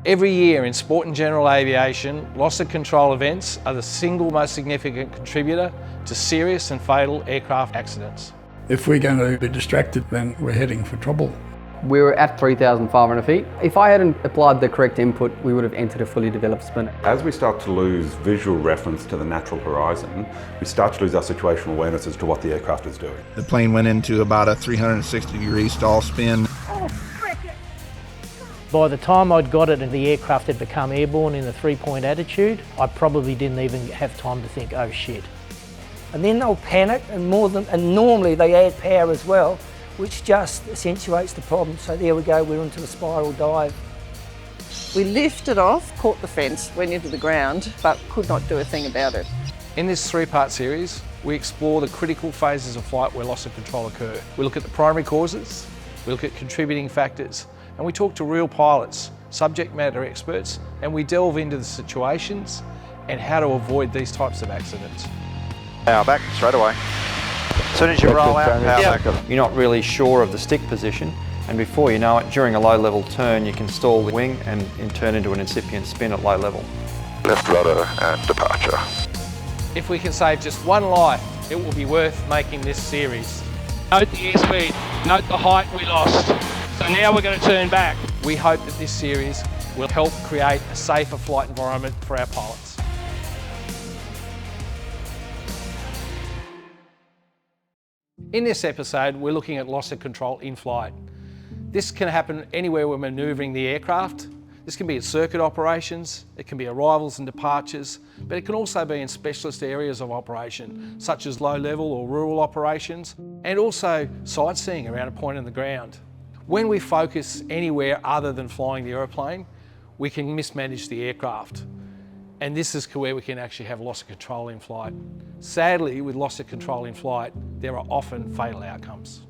Every year in sport and general aviation, loss of control events are the single most significant contributor to serious and fatal aircraft accidents. If we're going to be distracted, then we're heading for trouble. We were at 3,500 feet. If I hadn't applied the correct input, we would have entered a fully developed spin. As we start to lose visual reference to the natural horizon, we start to lose our situational awareness as to what the aircraft is doing. The plane went into about a 360-degree stall spin. By the time I'd got it and the aircraft had become airborne in a 3-point attitude, I probably didn't even have time to think, oh shit. And then they'll panic, and normally they add power as well, which just accentuates the problem. So there we go, we're into the spiral dive. We lifted off, caught the fence, went into the ground, but could not do a thing about it. In this 3-part series, we explore the critical phases of flight where loss of control occur. We look at the primary causes, we look at contributing factors, and we talk to real pilots, subject matter experts, and we delve into the situations and how to avoid these types of accidents. Power back straight away. As soon as you roll out, power back. You're not really sure of the stick position, and before you know it, during a low level turn, you can stall the wing and turn into an incipient spin at low level. Left rudder and departure. If we can save just one life, it will be worth making this series. Note the airspeed, note the height we lost. So now we're going to turn back. We hope that this series will help create a safer flight environment for our pilots. In this episode, we're looking at loss of control in flight. This can happen anywhere we're manoeuvring the aircraft. This can be at circuit operations, it can be arrivals and departures, but it can also be in specialist areas of operation, such as low-level or rural operations, and also sightseeing around a point in the ground. When we focus anywhere other than flying the aeroplane, we can mismanage the aircraft. And this is where we can actually have loss of control in flight. Sadly, with loss of control in flight, there are often fatal outcomes.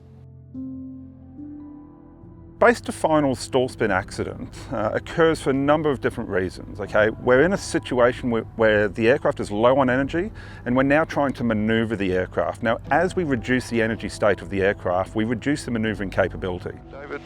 Base to final stall spin accident occurs for a number of different reasons. Okay, we're in a situation where the aircraft is low on energy and we're now trying to maneuver the aircraft. Now, as we reduce the energy state of the aircraft, we reduce the maneuvering capability. David,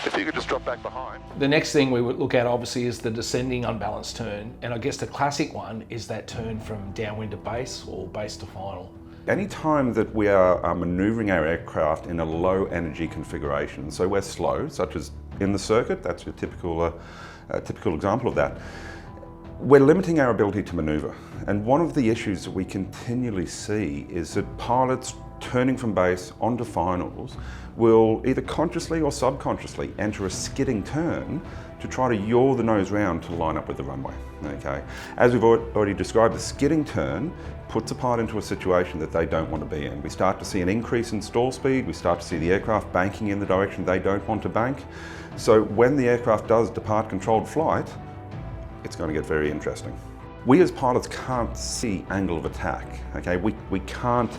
if you could just drop back behind. The next thing we would look at obviously is the descending unbalanced turn, and I guess the classic one is that turn from downwind to base or base to final. Any time that we are manoeuvring our aircraft in a low energy configuration, so we're slow, such as in the circuit, that's a typical example of that, we're limiting our ability to manoeuvre. And one of the issues that we continually see is that pilots turning from base onto finals will either consciously or subconsciously enter a skidding turn to try to yaw the nose round to line up with the runway. Okay, as we've already described, the skidding turn puts a pilot into a situation that they don't want to be in. We start to see an increase in stall speed, we start to see the aircraft banking in the direction they don't want to bank. So when the aircraft does depart controlled flight, it's going to get very interesting. We as pilots can't see angle of attack. Okay, we can't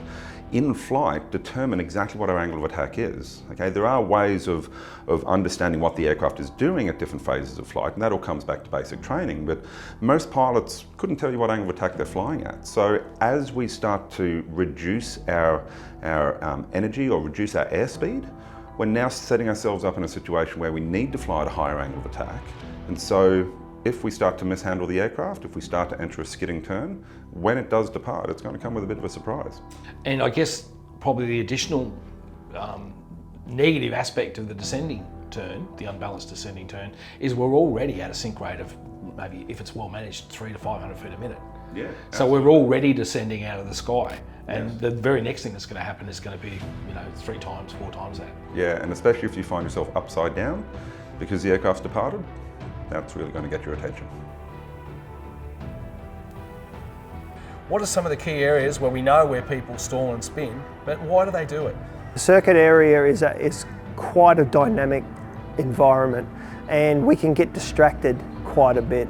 in flight determine exactly what our angle of attack is. Okay, there are ways of understanding what the aircraft is doing at different phases of flight, and that all comes back to basic training, but most pilots couldn't tell you what angle of attack they're flying at. So as we start to reduce our energy or reduce our airspeed, we're now setting ourselves up in a situation where we need to fly at a higher angle of attack. And so if we start to mishandle the aircraft, if we start to enter a skidding turn, when it does depart, it's going to come with a bit of a surprise. And I guess probably the additional negative aspect of the descending turn, the unbalanced descending turn, is we're already at a sink rate of maybe, if it's well managed, 300 to 500 feet a minute. Yeah. So we're already descending out of the sky. And the very next thing that's going to happen is going to be, 3 times, 4 times that. Yeah, and especially if you find yourself upside down because the aircraft's departed, that's really going to get your attention. What are some of the key areas where we know where people stall and spin, but why do they do it? The circuit area is quite a dynamic environment, and we can get distracted quite a bit.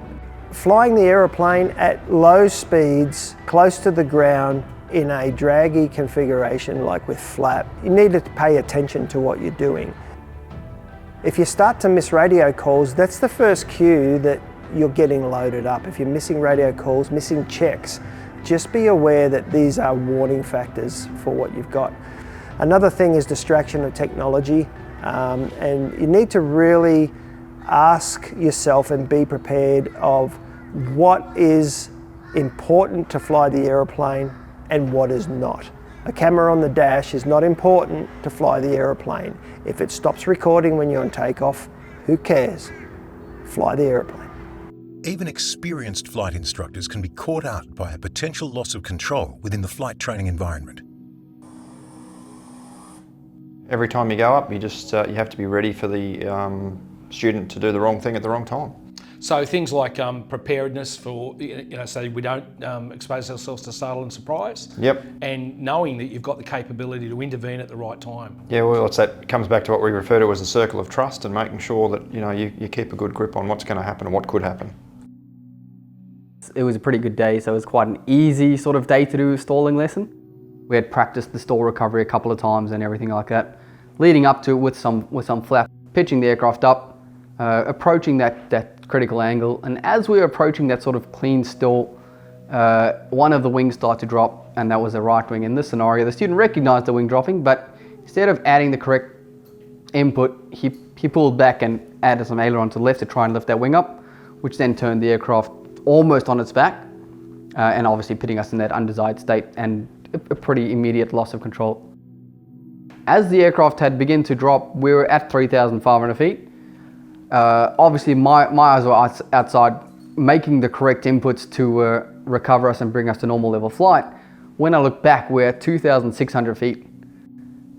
Flying the aeroplane at low speeds, close to the ground, in a draggy configuration like with flap, you need to pay attention to what you're doing. If you start to miss radio calls, that's the first cue that you're getting loaded up. If you're missing radio calls, missing checks, just be aware that these are warning factors for what you've got. Another thing is distraction of technology, and you need to really ask yourself and be prepared of what is important to fly the aeroplane and what is not. A camera on the dash is not important to fly the aeroplane. If it stops recording when you're on takeoff, who cares? Fly the aeroplane. Even experienced flight instructors can be caught out by a potential loss of control within the flight training environment. Every time you go up, you have to be ready for the student to do the wrong thing at the wrong time. So things like preparedness for, so we don't expose ourselves to startle and surprise. Yep. And knowing that you've got the capability to intervene at the right time. Yeah, well, that comes back to what we refer to as a circle of trust, and making sure that you keep a good grip on what's going to happen and what could happen. It was a pretty good day, so it was quite an easy sort of day to do a stalling lesson. We had practiced the stall recovery a couple of times and everything like that. Leading up to it with some flap, pitching the aircraft up, approaching that critical angle, and as we were approaching that sort of clean stall, one of the wings started to drop, and that was the right wing. In this scenario, the student recognized the wing dropping, but instead of adding the correct input, he pulled back and added some aileron to the left to try and lift that wing up, which then turned the aircraft almost on its back, and obviously putting us in that undesired state and a pretty immediate loss of control. As the aircraft had begun to drop, we were at 3,500 feet. Obviously my eyes were outside, making the correct inputs to recover us and bring us to normal level flight. When I look back, we're at 2,600 feet.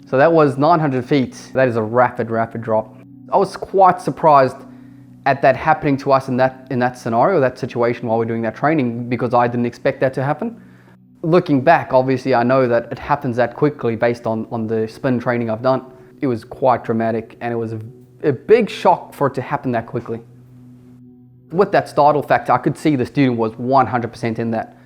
So that was 900 feet. That is a rapid drop. I was quite surprised at that happening to us in that scenario, that situation while we're doing that training, because I didn't expect that to happen. Looking back, obviously I know that it happens that quickly based on the spin training I've done. It was quite dramatic, and it was a big shock for it to happen that quickly. With that startle factor, I could see the student was 100% in that.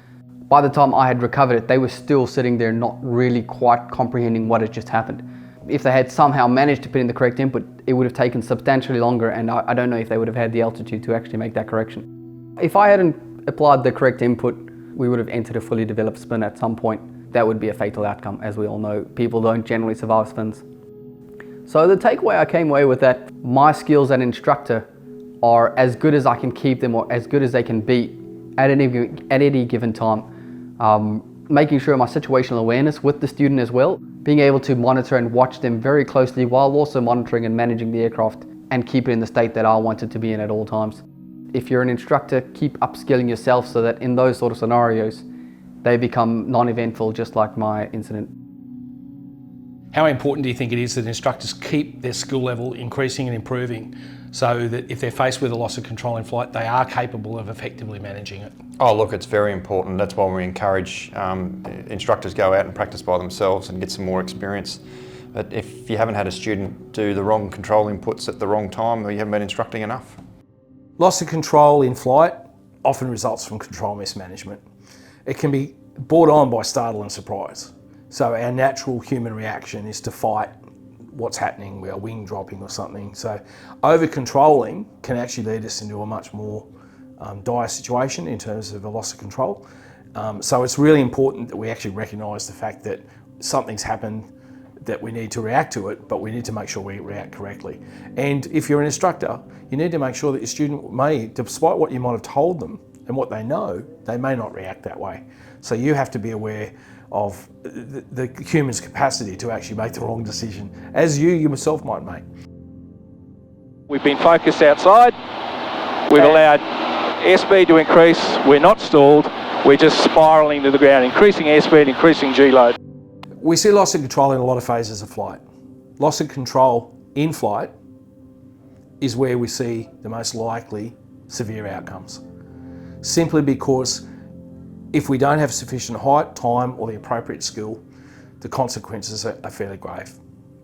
By the time I had recovered it, they were still sitting there not really quite comprehending what had just happened. If they had somehow managed to put in the correct input, it would have taken substantially longer, and I don't know if they would have had the altitude to actually make that correction. If I hadn't applied the correct input, we would have entered a fully developed spin at some point. That would be a fatal outcome, as we all know. People don't generally survive spins. So the takeaway I came away with that my skills as an instructor are as good as I can keep them, or as good as they can be at any given time. Making sure my situational awareness with the student as well, being able to monitor and watch them very closely while also monitoring and managing the aircraft and keep it in the state that I want it to be in at all times. If you're an instructor, keep upskilling yourself so that in those sort of scenarios, they become non-eventful, just like my incident. How important do you think it is that instructors keep their skill level increasing and improving so that if they're faced with a loss of control in flight, they are capable of effectively managing it? Oh look, it's very important. That's why we encourage instructors go out and practice by themselves and get some more experience. But if you haven't had a student do the wrong control inputs at the wrong time, or you haven't been instructing enough. Loss of control in flight often results from control mismanagement. It can be brought on by startle and surprise. So our natural human reaction is to fight what's happening, we are wing dropping or something. So over-controlling can actually lead us into a much more dire situation in terms of a loss of control. So it's really important that we actually recognise the fact that something's happened, that we need to react to it, but we need to make sure we react correctly. And if you're an instructor, you need to make sure that your student may, despite what you might have told them and what they know, they may not react that way. So you have to be aware of the human's capacity to actually make the wrong decision, as you yourself might make. We've been focused outside, we've allowed airspeed to increase, we're not stalled, we're just spiralling to the ground, increasing airspeed, increasing G-load. We see loss of control in a lot of phases of flight. Loss of control in flight is where we see the most likely severe outcomes. Simply because if we don't have sufficient height, time, or the appropriate skill, the consequences are fairly grave.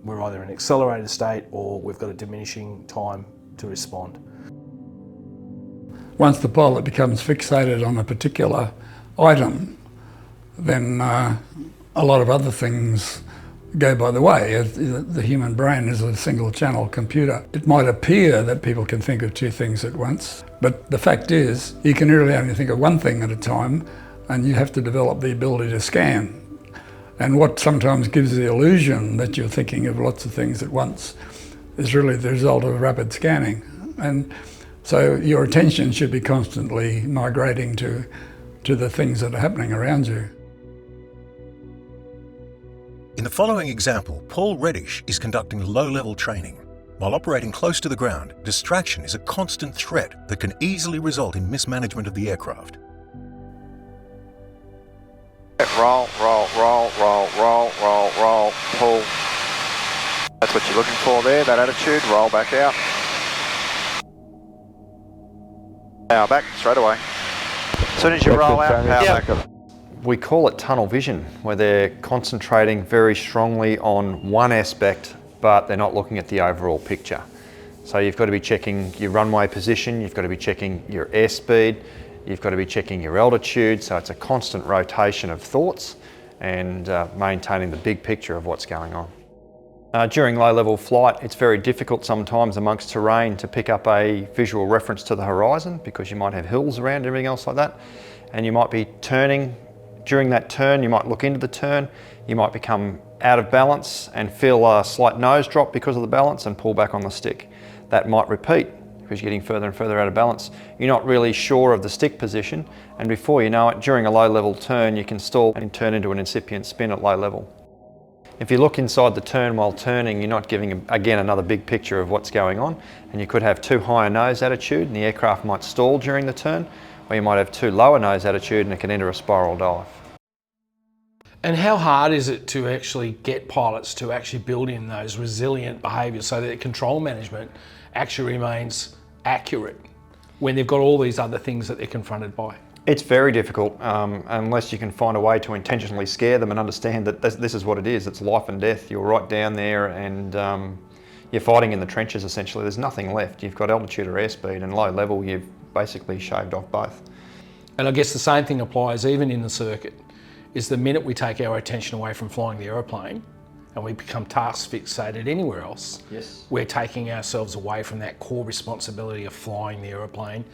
We're either in an accelerated state or we've got a diminishing time to respond. Once the pilot becomes fixated on a particular item, then a lot of other things go by the way. The human brain is a single channel computer. It might appear that people can think of two things at once, but the fact is you can really only think of one thing at a time, and you have to develop the ability to scan. And what sometimes gives the illusion that you're thinking of lots of things at once is really the result of rapid scanning. And so your attention should be constantly migrating to the things that are happening around you. In the following example, Paul Reddish is conducting low-level training. While operating close to the ground, distraction is a constant threat that can easily result in mismanagement of the aircraft. Roll, roll, roll, roll, roll, roll, roll, pull. That's what you're looking for there, that attitude. Roll back out. Power back, straight away. As soon as you roll out, power back up. We call it tunnel vision, where they're concentrating very strongly on one aspect, but they're not looking at the overall picture. So you've got to be checking your runway position, you've got to be checking your airspeed, you've got to be checking your altitude, so it's a constant rotation of thoughts and maintaining the big picture of what's going on. During low-level flight, it's very difficult sometimes amongst terrain to pick up a visual reference to the horizon because you might have hills around and everything else like that, and you might be turning. During that turn, you might look into the turn, you might become out of balance and feel a slight nose drop because of the balance and pull back on the stick. That might repeat because you're getting further and further out of balance. You're not really sure of the stick position, and before you know it, during a low-level turn, you can stall and turn into an incipient spin at low level. If you look inside the turn while turning, you're not giving, again, another big picture of what's going on, and you could have too high a nose attitude and the aircraft might stall during the turn, or you might have too low a nose attitude and it can enter a spiral dive. And how hard is it to actually get pilots to actually build in those resilient behaviours so that control management actually remains accurate when they've got all these other things that they're confronted by? It's very difficult unless you can find a way to intentionally scare them and understand that this is what it is. It's life and death. You're right down there and you're fighting in the trenches essentially. There's nothing left. You've got altitude or airspeed, and low level you've basically shaved off both. And I guess the same thing applies even in the circuit, is the minute we take our attention away from flying the aeroplane and we become task fixated anywhere else, yes, we're taking ourselves away from that core responsibility of flying the aeroplane,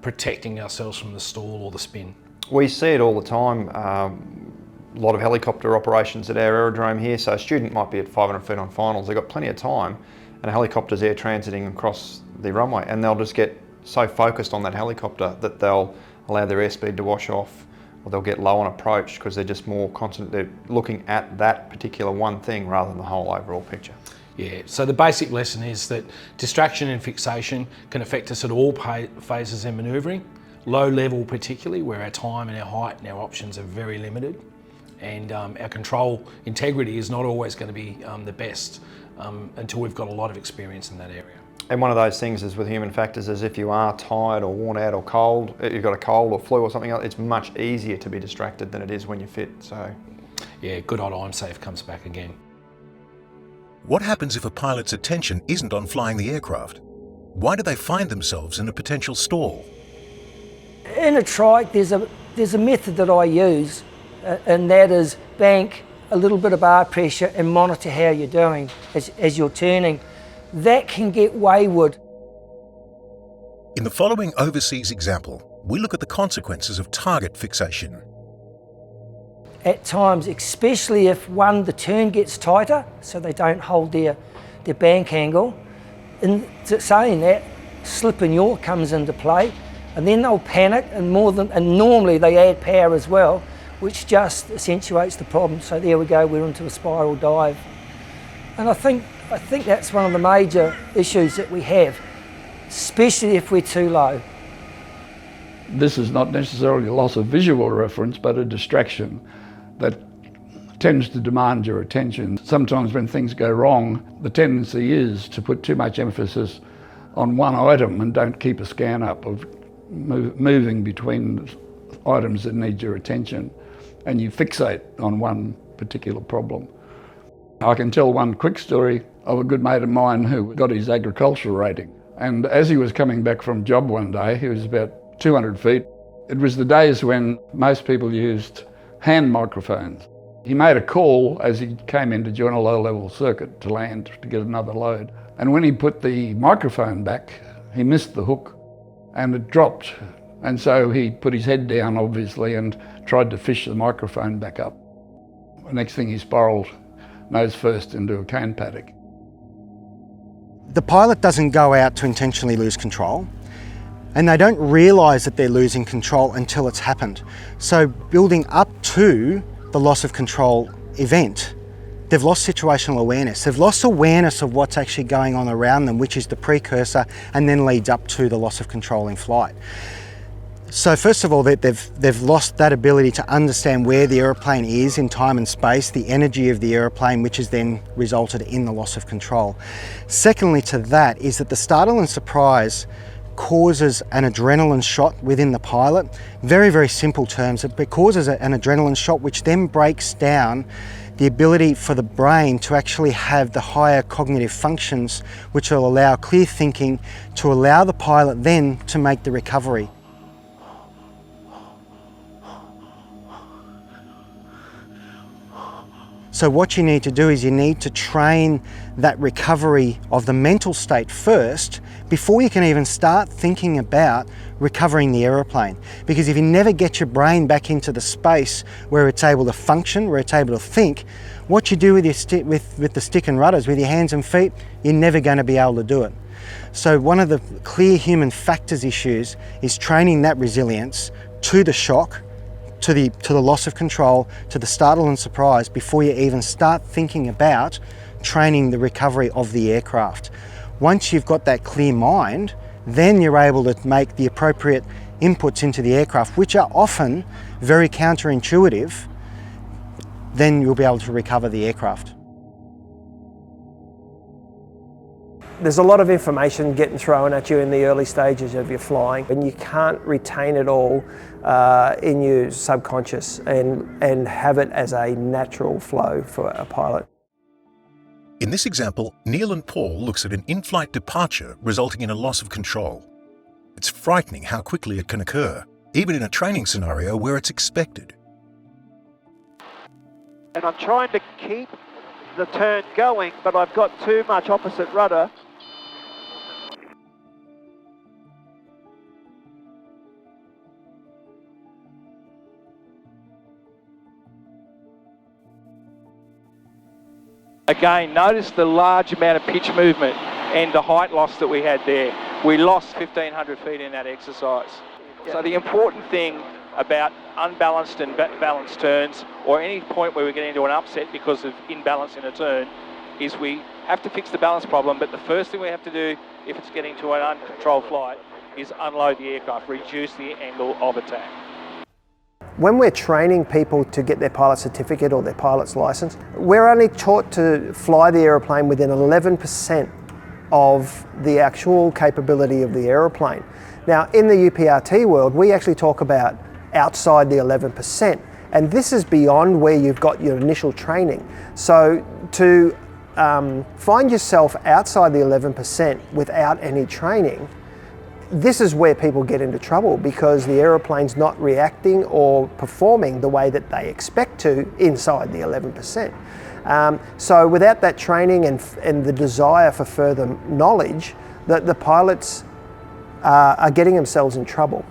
protecting ourselves from the stall or the spin. We see it all the time. A lot of helicopter operations at our aerodrome here, so a student might be at 500 feet on finals, they've got plenty of time, and a helicopter's air transiting across the runway, and they'll just get so focused on that helicopter that they'll allow their airspeed to wash off, or they'll get low on approach because they're just more constant, they're looking at that particular one thing rather than the whole overall picture. Yeah, so the basic lesson is that distraction and fixation can affect us at all phases in manoeuvring, low level particularly, where our time and our height and our options are very limited, and our control integrity is not always going to be the best until we've got a lot of experience in that area. And one of those things is with human factors is if you are tired or worn out or cold, if you've got a cold or flu or something else, it's much easier to be distracted than it is when you're fit. So, yeah, good old I'm safe comes back again. What happens if a pilot's attention isn't on flying the aircraft? Why do they find themselves in a potential stall? In a trike, there's a method that I use, and that is bank a little bit of bar pressure and monitor how you're doing as you're turning. That can get wayward. In the following overseas example, we look at the consequences of target fixation. At times, especially if the turn gets tighter, so they don't hold their bank angle. In saying that, slip and yaw comes into play, and then they'll panic, and normally they add power as well, which just accentuates the problem. So there we go, we're into a spiral dive. And I think that's one of the major issues that we have, especially if we're too low. This is not necessarily a loss of visual reference, but a distraction that tends to demand your attention. Sometimes when things go wrong, the tendency is to put too much emphasis on one item and don't keep a scan up of moving between items that need your attention, and you fixate on one particular problem. I can tell one quick story of a good mate of mine who got his agricultural rating. And as he was coming back from job one day, he was about 200 feet. It was the days when most people used hand microphones. He made a call as he came in to join a low-level circuit to land to get another load. And when he put the microphone back, he missed the hook and it dropped. And so he put his head down, obviously, and tried to fish the microphone back up. The next thing, he spiraled nose first into a cane paddock. The pilot doesn't go out to intentionally lose control, and they don't realise that they're losing control until it's happened. So building up to the loss of control event, they've lost situational awareness. They've lost awareness of what's actually going on around them, which is the precursor and then leads up to the loss of control in flight. So first of all, they've lost that ability to understand where the aeroplane is in time and space, the energy of the aeroplane, which has then resulted in the loss of control. Secondly to that is that the startle and surprise causes an adrenaline shot within the pilot. Very, very simple terms. It causes an adrenaline shot which then breaks down the ability for the brain to actually have the higher cognitive functions which will allow clear thinking to allow the pilot then to make the recovery. So what you need to do is you need to train that recovery of the mental state first before you can even start thinking about recovering the aeroplane. Because if you never get your brain back into the space where it's able to function, where it's able to think, what you do with with the stick and rudders, with your hands and feet, you're never going to be able to do it. So one of the clear human factors issues is training that resilience to the shock, to the loss of control, to the startle and surprise before you even start thinking about training the recovery of the aircraft. Once you've got that clear mind, then you're able to make the appropriate inputs into the aircraft, which are often very counterintuitive, then you'll be able to recover the aircraft. There's a lot of information getting thrown at you in the early stages of your flying, and you can't retain it all in your subconscious and have it as a natural flow for a pilot. In this example, Neil and Paul looks at an in-flight departure resulting in a loss of control. It's frightening how quickly it can occur, even in a training scenario where it's expected. And I'm trying to keep the turn going, but I've got too much opposite rudder. Again, notice the large amount of pitch movement and the height loss that we had there. We lost 1,500 feet in that exercise. So the important thing about unbalanced and balanced turns, or any point where we get into an upset because of imbalance in a turn, is we have to fix the balance problem, but the first thing we have to do if it's getting to an uncontrolled flight is unload the aircraft, reduce the angle of attack. When we're training people to get their pilot certificate or their pilot's license, we're only taught to fly the aeroplane within 11% of the actual capability of the aeroplane. Now, in the UPRT world, we actually talk about outside the 11%, and this is beyond where you've got your initial training. So to find yourself outside the 11% without any training, this is where people get into trouble, because the aeroplane's not reacting or performing the way that they expect to inside the 11%. So without that training and the desire for further knowledge, the pilots are getting themselves in trouble.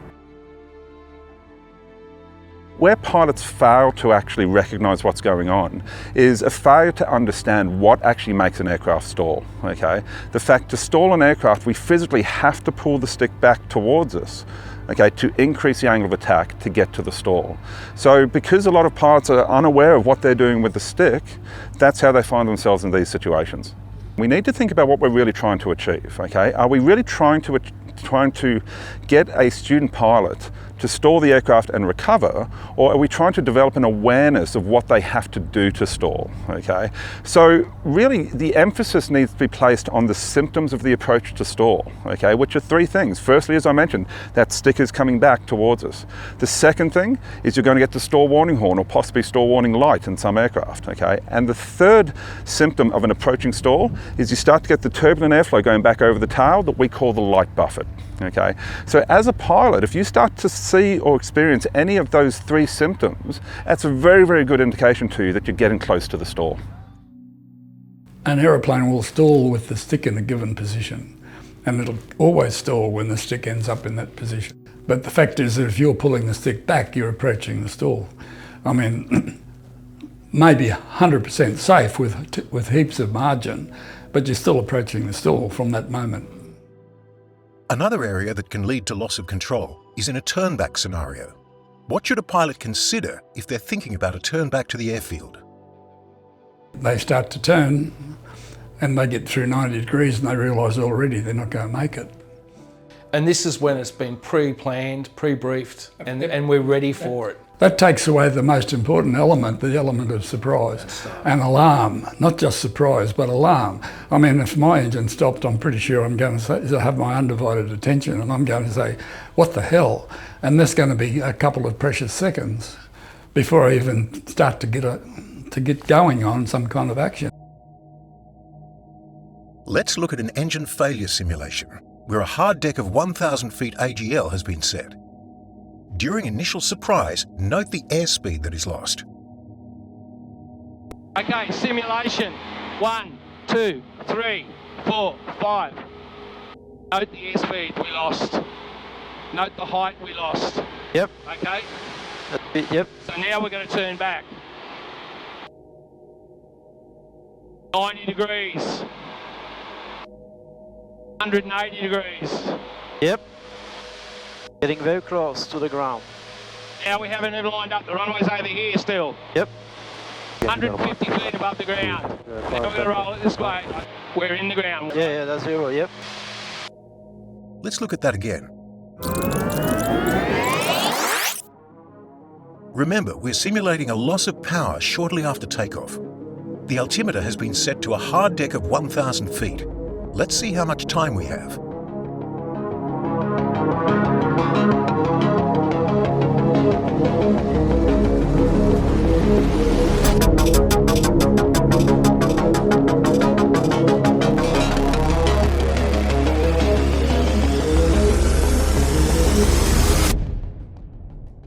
Where pilots fail to actually recognise what's going on is a failure to understand what actually makes an aircraft stall, okay? The fact to stall an aircraft, we physically have to pull the stick back towards us, okay, to increase the angle of attack to get to the stall. So because a lot of pilots are unaware of what they're doing with the stick, that's how they find themselves in these situations. We need to think about what we're really trying to achieve, okay? Are we really trying to get a student pilot to stall the aircraft and recover, or are we trying to develop an awareness of what they have to do to stall, okay? So really the emphasis needs to be placed on the symptoms of the approach to stall, okay, which are three things. Firstly, as I mentioned, that stick is coming back towards us. The second thing is you're going to get the stall warning horn or possibly stall warning light in some aircraft, okay? And the third symptom of an approaching stall is you start to get the turbulent airflow going back over the tail that we call the light buffet. Okay, so as a pilot, if you start to see or experience any of those three symptoms, that's a very, very good indication to you that you're getting close to the stall. An aeroplane will stall with the stick in a given position, and it'll always stall when the stick ends up in that position. But the fact is that if you're pulling the stick back, you're approaching the stall. I mean, maybe 100% safe with heaps of margin, but you're still approaching the stall from that moment. Another area that can lead to loss of control is in a turn-back scenario. What should a pilot consider if they're thinking about a turn back to the airfield? They start to turn and they get through 90 degrees and they realise already they're not going to make it. And this is when it's been pre-planned, pre-briefed, and we're ready for it. That takes away the most important element, the element of surprise and alarm. Not just surprise, but alarm. I mean, if my engine stopped, I'm pretty sure I'm going to have my undivided attention and I'm going to say, what the hell? And there's going to be a couple of precious seconds before I even start to get going on some kind of action. Let's look at an engine failure simulation where a hard deck of 1,000 feet AGL has been set. During initial surprise, note the airspeed that is lost. Okay, simulation. 1, 2, 3, 4, 5. Note the airspeed we lost. Note the height we lost. Yep. Okay? Yep. So now we're going to turn back. 90 degrees. 180 degrees. Yep. Getting very close to the ground. Now we haven't even lined up. The runway's over here still. Yep. 150 feet above the ground. Now we're going to roll it this way. We're in the ground. Yeah, that's 0, yep. Let's look at that again. Remember, we're simulating a loss of power shortly after takeoff. The altimeter has been set to a hard deck of 1,000 feet. Let's see how much time we have.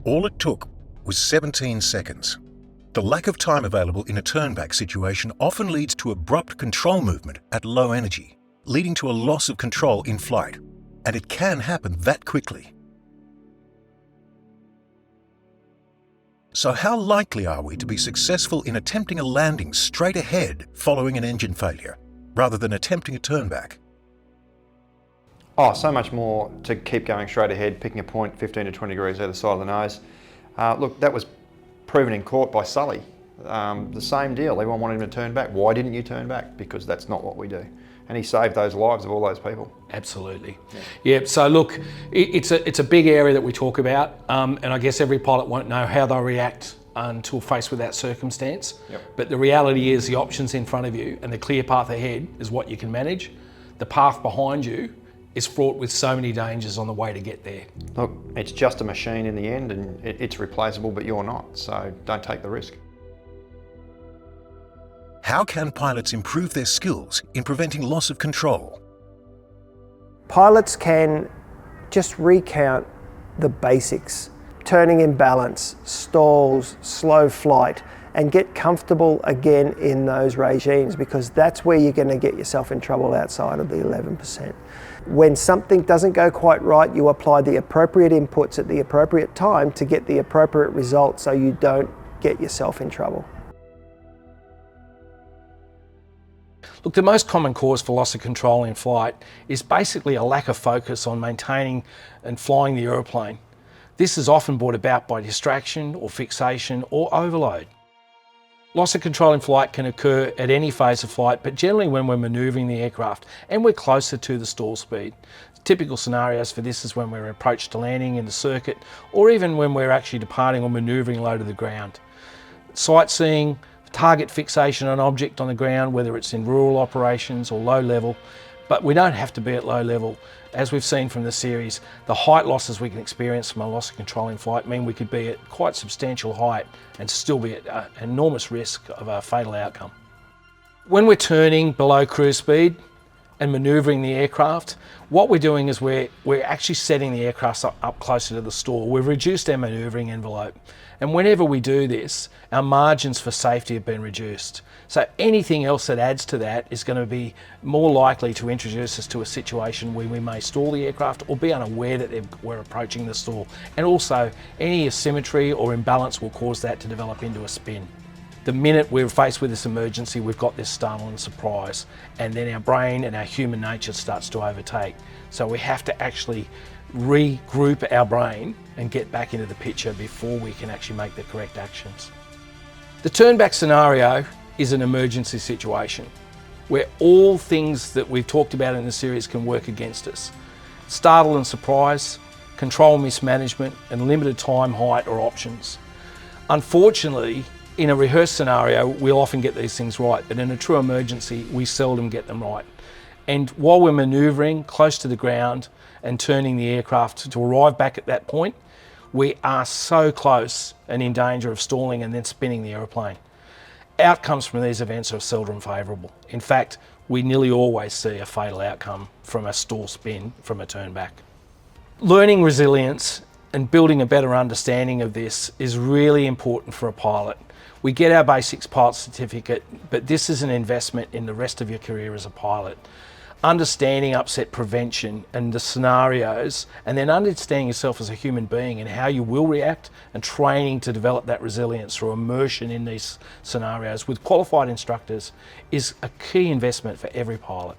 All it took was 17 seconds. The lack of time available in a turn-back situation often leads to abrupt control movement at low energy, leading to a loss of control in flight, and it can happen that quickly. So how likely are we to be successful in attempting a landing straight ahead following an engine failure, rather than attempting a turn-back? Oh, so much more to keep going straight ahead, picking a point 15 to 20 degrees either side of the nose. Look, that was proven in court by Sully. The same deal, everyone wanted him to turn back. Why didn't you turn back? Because that's not what we do. And he saved those lives of all those people. Absolutely. Yeah, so look, it's a big area that we talk about, and I guess every pilot won't know how they'll react until faced with that circumstance. Yep. But the reality is the options in front of you and the clear path ahead is what you can manage. The path behind you is fraught with so many dangers on the way to get there. Look, it's just a machine in the end and it's replaceable, but you're not, so don't take the risk. How can pilots improve their skills in preventing loss of control? Pilots can just recount the basics, turning in balance, stalls, slow flight, and get comfortable again in those regimes, because that's where you're going to get yourself in trouble outside of the 11%. When something doesn't go quite right, you apply the appropriate inputs at the appropriate time to get the appropriate result so you don't get yourself in trouble. Look, the most common cause for loss of control in flight is basically a lack of focus on maintaining and flying the aeroplane. This is often brought about by distraction or fixation or overload. Loss of control in flight can occur at any phase of flight, but generally when we're manoeuvring the aircraft and we're closer to the stall speed. Typical scenarios for this is when we're approach to landing in the circuit, or even when we're actually departing or manoeuvring low to the ground. Sightseeing, target fixation on an object on the ground, whether it's in rural operations or low level, but we don't have to be at low level. As we've seen from the series, the height losses we can experience from a loss of control in flight mean we could be at quite substantial height and still be at an enormous risk of a fatal outcome. When we're turning below cruise speed and manoeuvring the aircraft, what we're doing is we're actually setting the aircraft up closer to the stall. We've reduced our manoeuvring envelope. And whenever we do this, our margins for safety have been reduced. So anything else that adds to that is going to be more likely to introduce us to a situation where we may stall the aircraft or be unaware that we're approaching the stall. And also, any asymmetry or imbalance will cause that to develop into a spin. The minute we're faced with this emergency, we've got this startle and surprise, and then our brain and our human nature starts to overtake. So we have to actually regroup our brain and get back into the picture before we can actually make the correct actions. The turn back scenario is an emergency situation where all things that we've talked about in the series can work against us. Startle and surprise, control mismanagement, and limited time, height, or options. Unfortunately, in a rehearsed scenario, we'll often get these things right, but in a true emergency, we seldom get them right. And while we're manoeuvring close to the ground and turning the aircraft to arrive back at that point, we are so close and in danger of stalling and then spinning the aeroplane. Outcomes from these events are seldom favourable. In fact, we nearly always see a fatal outcome from a stall spin from a turn back. Learning resilience and building a better understanding of this is really important for a pilot. We get our basics pilot certificate, but this is an investment in the rest of your career as a pilot. Understanding upset prevention and the scenarios, and then understanding yourself as a human being and how you will react, and training to develop that resilience through immersion in these scenarios with qualified instructors is a key investment for every pilot.